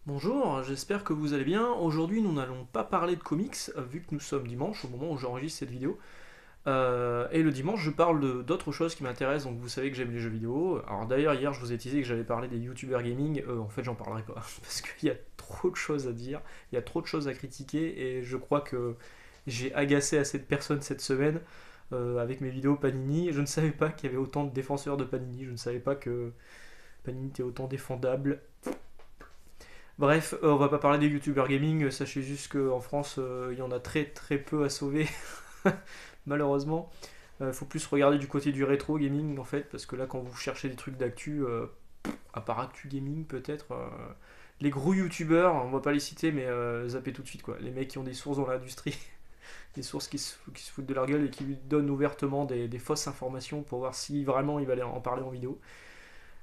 Bonjour, j'espère que vous allez bien. Aujourd'hui, nous n'allons pas parler de comics, vu que nous sommes dimanche au moment où j'enregistre cette vidéo. Et le dimanche, je parle d'autres choses qui m'intéressent, donc vous savez que j'aime les jeux vidéo. Alors d'ailleurs, hier, je vous ai teasé que j'allais parler des youtubeurs gaming. En fait, j'en parlerai pas, parce qu'il y a trop de choses à dire, il y a trop de choses à critiquer, et je crois que j'ai agacé assez de personnes cette semaine avec mes vidéos Panini. Je ne savais pas qu'il y avait autant de défenseurs de Panini, je ne savais pas que Panini était autant défendable. Bref, on va pas parler des youtubeurs gaming, sachez juste qu'en France, il y en a très très peu à sauver, malheureusement. Faut plus regarder du côté du rétro gaming en fait, parce que là, quand vous cherchez des trucs d'actu, à part Actu Gaming peut-être, les gros youtubeurs, on va pas les citer, mais zappez tout de suite quoi. Les mecs qui ont des sources dans l'industrie, des sources qui se foutent de leur gueule et qui lui donnent ouvertement des fausses informations pour voir si vraiment il va en parler en vidéo.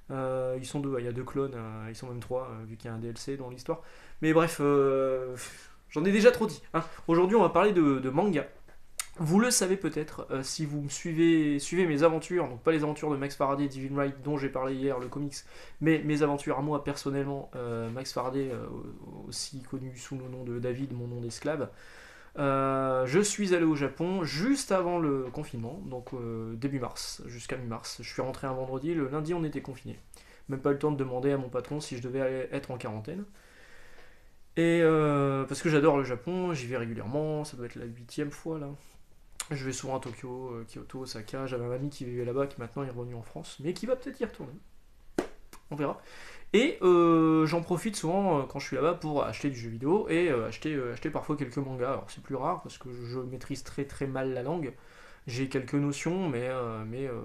Ils sont deux, il y a deux clones, ils sont même trois, vu qu'il y a un DLC dans l'histoire. Mais bref, j'en ai déjà trop dit, hein. Aujourd'hui, on va parler de manga. Vous le savez peut-être, si vous me suivez mes aventures, donc pas les aventures de Max Faraday et Divine Right dont j'ai parlé hier, le comics, mais mes aventures à moi personnellement, Max Faraday, aussi connu sous le nom de David, mon nom d'esclave. Je suis allé au Japon juste avant le confinement, donc début mars, jusqu'à mi-mars. Je suis rentré un vendredi, le lundi on était confiné. Même pas le temps de demander à mon patron si je devais être en quarantaine. Et parce que j'adore le Japon, j'y vais régulièrement, ça doit être la huitième fois là. Je vais souvent à Tokyo, Kyoto, Osaka. J'avais un ami qui vivait là-bas, qui maintenant est revenu en France, mais qui va peut-être y retourner. On verra. Et j'en profite souvent quand je suis là-bas pour acheter du jeu vidéo et acheter parfois quelques mangas. Alors c'est plus rare parce que je maîtrise très très mal la langue. J'ai quelques notions, mais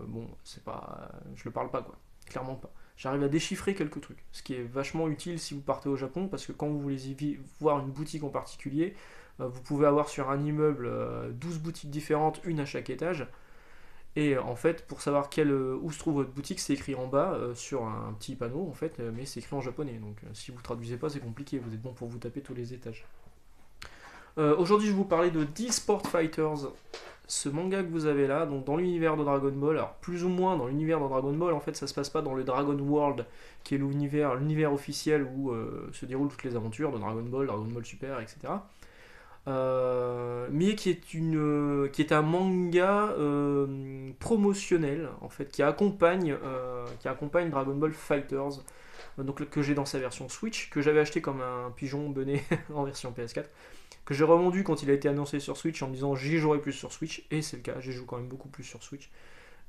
bon, c'est pas, je le parle pas quoi, clairement pas. J'arrive à déchiffrer quelques trucs, ce qui est vachement utile si vous partez au Japon parce que quand vous voulez voir une boutique en particulier, vous pouvez avoir sur un immeuble 12 boutiques différentes, une à chaque étage. Et en fait, pour savoir où se trouve votre boutique, c'est écrit en bas sur un petit panneau, en fait, mais c'est écrit en japonais. Donc si vous traduisez pas, c'est compliqué. Vous êtes bon pour vous taper tous les étages. Aujourd'hui, je vais vous parler de D-Sport Fighters, ce manga que vous avez là, donc dans l'univers de Dragon Ball. Alors plus ou moins dans l'univers de Dragon Ball, en fait, ça se passe pas dans le Dragon World, qui est l'univers officiel où se déroulent toutes les aventures de Dragon Ball Super, etc. Mais qui est un manga promotionnel en fait qui accompagne Dragon Ball Fighters, donc que j'ai dans sa version Switch, que j'avais acheté comme un pigeon bené en version PS4, que j'ai revendu quand il a été annoncé sur Switch en me disant j'y jouerai plus sur Switch, et c'est le cas, j'y joue quand même beaucoup plus sur Switch.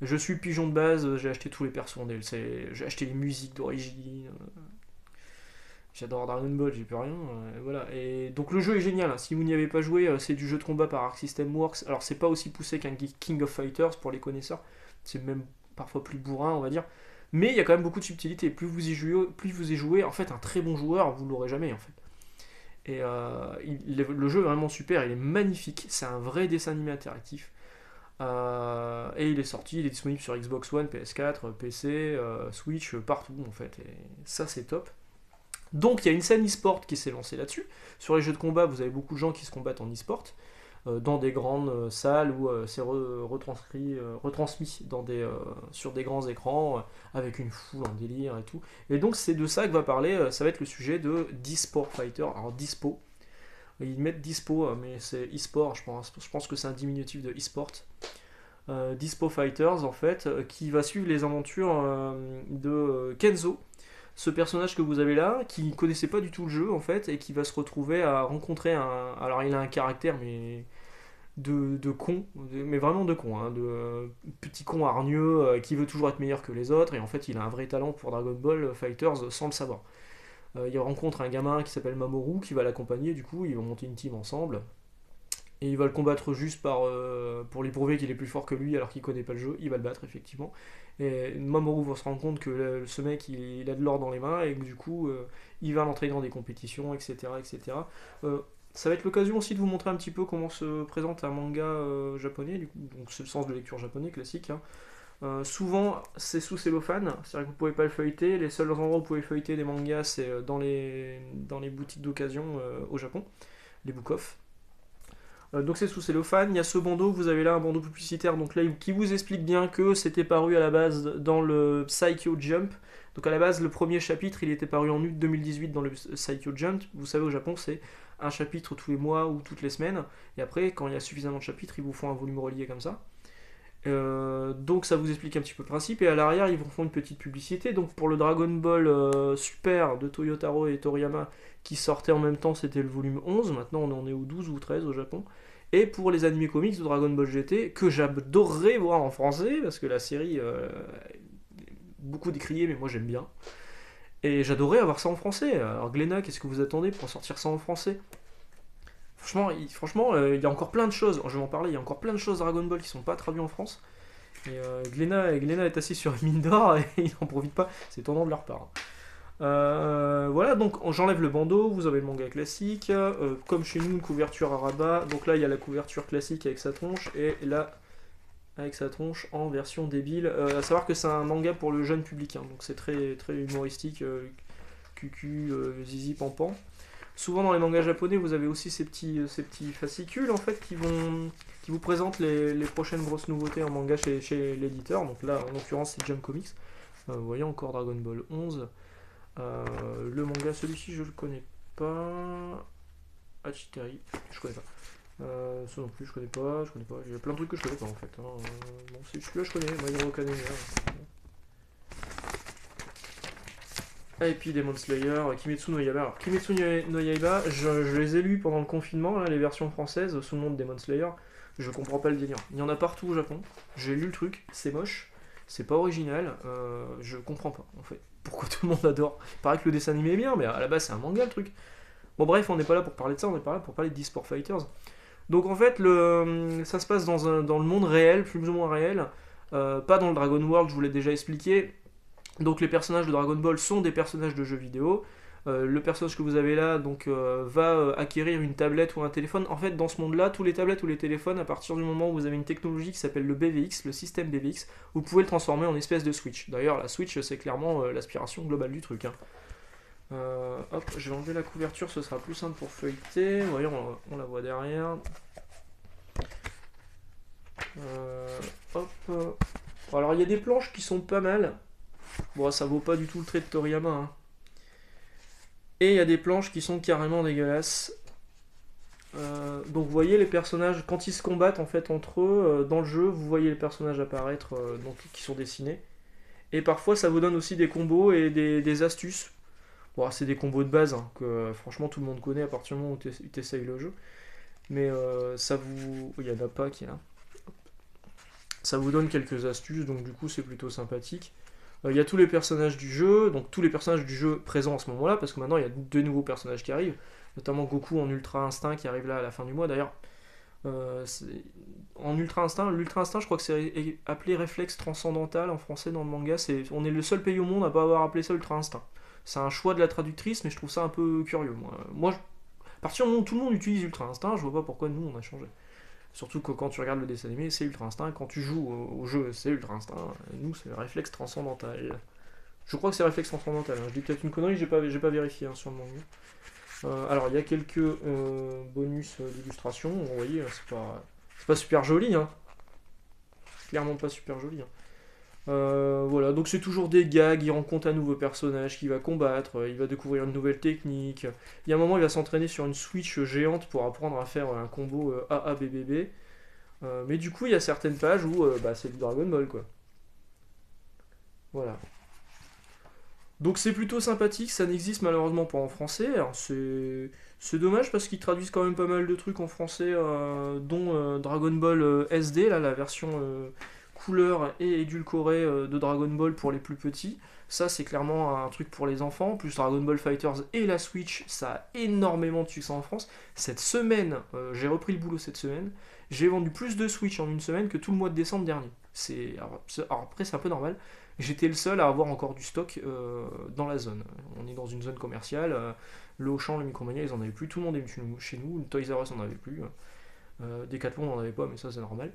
Je suis pigeon de base, j'ai acheté tous les persos en DLC, j'ai acheté les musiques d'origine, j'adore Dragon Ball, j'ai plus rien. Voilà. Et donc le jeu est génial, hein. Si vous n'y avez pas joué, c'est du jeu de combat par Arc System Works. Alors c'est pas aussi poussé qu'un King of Fighters pour les connaisseurs. C'est même parfois plus bourrin, on va dire. Mais il y a quand même beaucoup de subtilité. Plus vous y jouez, en fait, un très bon joueur, vous l'aurez jamais en fait. Et le jeu est vraiment super, il est magnifique. C'est un vrai dessin animé interactif. Et il est sorti, il est disponible sur Xbox One, PS4, PC, Switch, partout en fait. Et ça c'est top. Donc il y a une scène e-sport qui s'est lancée là-dessus. Sur les jeux de combat, vous avez beaucoup de gens qui se combattent en e-sport, dans des grandes salles où c'est retransmis sur des grands écrans, avec une foule en délire et tout. Et donc c'est de ça que va parler, ça va être le sujet de d'e-sport fighter, alors dispo. Ils mettent dispo, mais c'est e-sport, je pense que c'est un diminutif de e-sport. Dispo Fighters en fait, qui va suivre les aventures de Kenzo, ce personnage que vous avez là, qui ne connaissait pas du tout le jeu en fait, et qui va se retrouver à rencontrer un. Alors il a un caractère, mais de con, mais vraiment de con, hein, de petit con hargneux qui veut toujours être meilleur que les autres, et en fait il a un vrai talent pour Dragon Ball Fighters sans le savoir. Il rencontre un gamin qui s'appelle Mamoru qui va l'accompagner, du coup ils vont monter une team ensemble. Et il va le combattre juste pour lui prouver qu'il est plus fort que lui alors qu'il connaît pas le jeu. Il va le battre effectivement. Et Mamoru va se rendre compte que ce mec il a de l'or dans les mains et que du coup il va l'entraîner dans des compétitions, etc. etc. Ça va être l'occasion aussi de vous montrer un petit peu comment se présente un manga japonais. Du coup, donc c'est le sens de lecture japonais classique, hein. Souvent c'est sous cellophane, c'est-à-dire que vous pouvez pas le feuilleter. Les seuls endroits où vous pouvez feuilleter des mangas c'est dans les boutiques d'occasion au Japon, les book-off. Donc c'est sous cellophane, il y a ce bandeau, vous avez là un bandeau publicitaire donc là, qui vous explique bien que c'était paru à la base dans le Psycho Jump. Donc à la base, le premier chapitre, il était paru en août 2018 dans le Psycho Jump. Vous savez, au Japon, c'est un chapitre tous les mois ou toutes les semaines. Et après, quand il y a suffisamment de chapitres, ils vous font un volume relié comme ça. Donc ça vous explique un petit peu le principe. Et à l'arrière, ils vous font une petite publicité. Donc pour le Dragon Ball Super de Toyotaro et Toriyama, qui sortait en même temps, c'était le volume 11. Maintenant, on en est au 12 ou 13 au Japon. Et pour les animés comics de Dragon Ball GT, que j'adorerais voir en français, parce que la série beaucoup décriée, mais moi j'aime bien. Et j'adorerais avoir ça en français. Alors Glénat, qu'est-ce que vous attendez pour sortir ça en français? Franchement, il y a encore plein de choses, je vais en parler, il y a encore plein de choses Dragon Ball qui sont pas traduites en France. Et Glénat est assis sur une mine d'or et il n'en profite pas, c'est étonnant de leur part. Voilà, donc j'enlève le bandeau, vous avez le manga classique, comme chez nous, une couverture à rabat. Donc là, il y a la couverture classique avec sa tronche, et là, avec sa tronche en version débile. À savoir que c'est un manga pour le jeune public, hein, donc c'est très, très humoristique, cucu, zizi, pampan. Souvent dans les mangas japonais, vous avez aussi ces petits fascicules en fait qui vous présentent les prochaines grosses nouveautés en manga chez l'éditeur. Donc là, en l'occurrence, c'est Jump Comics. Vous voyez encore Dragon Ball 11. Le manga, celui-ci, je le connais pas. Hachitari, je connais pas. Ça non plus, je connais pas. Il y a plein de trucs que je connais pas en fait. Hein. Bon, celui-là, je connais. My Hero Academia. Ah, et puis Demon Slayer, Kimetsu no Yaiba. Alors, Kimetsu no Yaiba, je les ai lus pendant le confinement, là, les versions françaises, sous le nom de Demon Slayer. Je comprends pas le délire. Il y en a partout au Japon. J'ai lu le truc, c'est moche, c'est pas original, je comprends pas en fait. Pourquoi tout le monde adore? Il paraît que le dessin animé est bien, mais à la base c'est un manga le truc. Bon, bref, on n'est pas là pour parler de ça, on est pas là pour parler d'e-sport fighters. Donc en fait, ça se passe dans le monde réel, plus ou moins réel, pas dans le Dragon World, je vous l'ai déjà expliqué. Donc les personnages de Dragon Ball sont des personnages de jeux vidéo. Le personnage que vous avez là donc, va acquérir une tablette ou un téléphone. En fait, dans ce monde-là, tous les tablettes ou les téléphones, à partir du moment où vous avez une technologie qui s'appelle le BVX, le système BVX, vous pouvez le transformer en espèce de Switch. D'ailleurs, la Switch, c'est clairement l'aspiration globale du truc. Hein. Hop, je vais enlever la couverture, ce sera plus simple pour feuilleter. Vous voyez, on la voit derrière. Hop. Bon, alors, il y a des planches qui sont pas mal. Bon, ça vaut pas du tout le trait de Toriyama. Hein. Et il y a des planches qui sont carrément dégueulasses. Donc vous voyez les personnages, quand ils se combattent en fait entre eux, dans le jeu, vous voyez les personnages apparaître donc, qui sont dessinés. Et parfois ça vous donne aussi des combos et des astuces. Bon, c'est des combos de base hein, que franchement tout le monde connaît à partir du moment où tu essayes le jeu. Mais ça vous... Il y en a pas qui est là. Ça vous donne quelques astuces, donc du coup c'est plutôt sympathique. Il y a tous les personnages du jeu, donc tous les personnages du jeu présents à ce moment-là, parce que maintenant il y a deux nouveaux personnages qui arrivent, notamment Goku en Ultra Instinct qui arrive là à la fin du mois. D'ailleurs, en Ultra Instinct, l'Ultra Instinct, je crois que c'est appelé réflexe transcendantal en français dans le manga. On est le seul pays au monde à pas avoir appelé ça Ultra Instinct. C'est un choix de la traductrice, mais je trouve ça un peu curieux. À partir du moment où tout le monde utilise Ultra Instinct, je vois pas pourquoi nous on a changé. Surtout que quand tu regardes le dessin animé, c'est Ultra Instinct. Quand tu joues au jeu, c'est Ultra Instinct. Et nous, c'est réflexe transcendantal. Je crois que c'est réflexe transcendantal. Hein. Je dis peut-être une connerie, j'ai pas vérifié hein, sur le manga. Alors, il y a quelques bonus d'illustration. Vous voyez, c'est pas super joli. Hein. Clairement pas super joli. Hein. Voilà, donc c'est toujours des gags, il rencontre un nouveau personnage qui va combattre, il va découvrir une nouvelle technique. Il y a un moment, il va s'entraîner sur une Switch géante pour apprendre à faire un combo AABBB. Mais du coup, il y a certaines pages où c'est du Dragon Ball, quoi. Voilà. Donc c'est plutôt sympathique, ça n'existe malheureusement pas en français. Alors c'est dommage parce qu'ils traduisent quand même pas mal de trucs en français, dont Dragon Ball SD, là, la version couleur et édulcorée de Dragon Ball pour les plus petits. Ça c'est clairement un truc pour les enfants. Plus Dragon Ball Fighters et la Switch, ça a énormément de succès en France. Cette semaine, j'ai repris le boulot cette semaine, j'ai vendu plus de Switch en une semaine que tout le mois de décembre dernier. Alors après c'est un peu normal. J'étais le seul à avoir encore du stock dans la zone. On est dans une zone commerciale. Le Auchan, le Micromania, ils en avaient plus. Tout le monde est chez nous. Le Toys R Us, on n'en avait plus. Decathlon, on n'en avait pas, mais ça, c'est normal.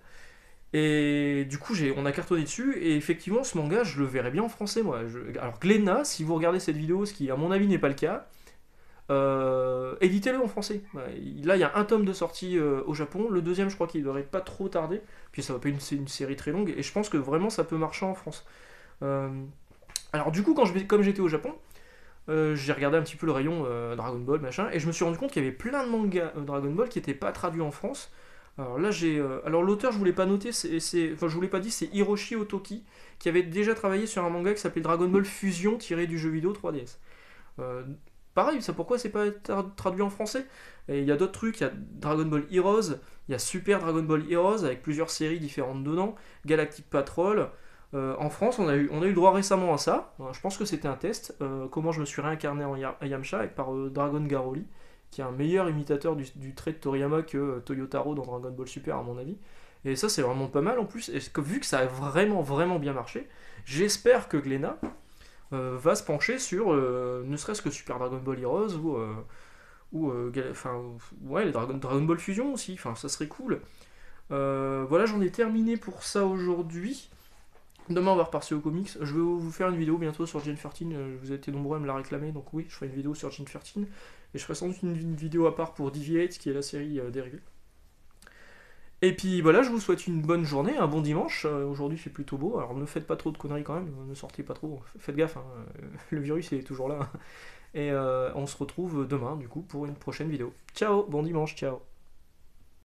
Et du coup, on a cartonné dessus. Et effectivement, ce manga, je le verrais bien en français, moi. Alors, Glénat, si vous regardez cette vidéo, ce qui, à mon avis, n'est pas le cas, éditez-le en français. Là, il y a un tome de sortie au Japon. Le deuxième, je crois qu'il devrait pas trop tarder. Puis ça va pas être une série très longue. Et je pense que vraiment, ça peut marcher en France. Euh, alors du coup, comme j'étais au Japon, j'ai regardé un petit peu le rayon Dragon Ball, machin. Et je me suis rendu compte qu'il y avait plein de mangas Dragon Ball qui n'étaient pas traduits en France. Alors là, alors l'auteur, je voulais pas noter, enfin, je voulais pas dire, c'est Hiroshi Otoki, qui avait déjà travaillé sur un manga qui s'appelait Dragon Ball Fusion, tiré du jeu vidéo 3DS. Euh, Pareil, ça pourquoi c'est pas traduit en français. Et il y a d'autres trucs, il y a Dragon Ball Heroes, il y a Super Dragon Ball Heroes avec plusieurs séries différentes dedans, Galactic Patrol. En France, on a eu droit récemment à ça. Je pense que c'était un test. Comment je me suis réincarné en Yamcha par Dragon Garoli, qui est un meilleur imitateur du trait de Toriyama que Toyotaro dans Dragon Ball Super, à mon avis. Et ça, c'est vraiment pas mal en plus. Et vu que ça a vraiment, vraiment bien marché, j'espère que Glénat va se pencher sur ne serait-ce que Super Dragon Ball Heroes enfin, ouais, les Dragon Ball Fusion aussi. Enfin, ça serait cool. Voilà, j'en ai terminé pour ça aujourd'hui. Demain, on va repartir aux comics. Je vais vous faire une vidéo bientôt sur Jane 13. Vous avez été nombreux à me la réclamer, donc oui, je ferai une vidéo sur Jane 13. Et je ferai sans doute une vidéo à part pour Deviate, qui est la série dérivée. Et puis voilà, je vous souhaite une bonne journée, un bon dimanche. Aujourd'hui, c'est plutôt beau. Alors ne faites pas trop de conneries quand même, ne sortez pas trop. Faites gaffe, hein, le virus il est toujours là. Et on se retrouve demain, du coup, pour une prochaine vidéo. Ciao, bon dimanche, ciao.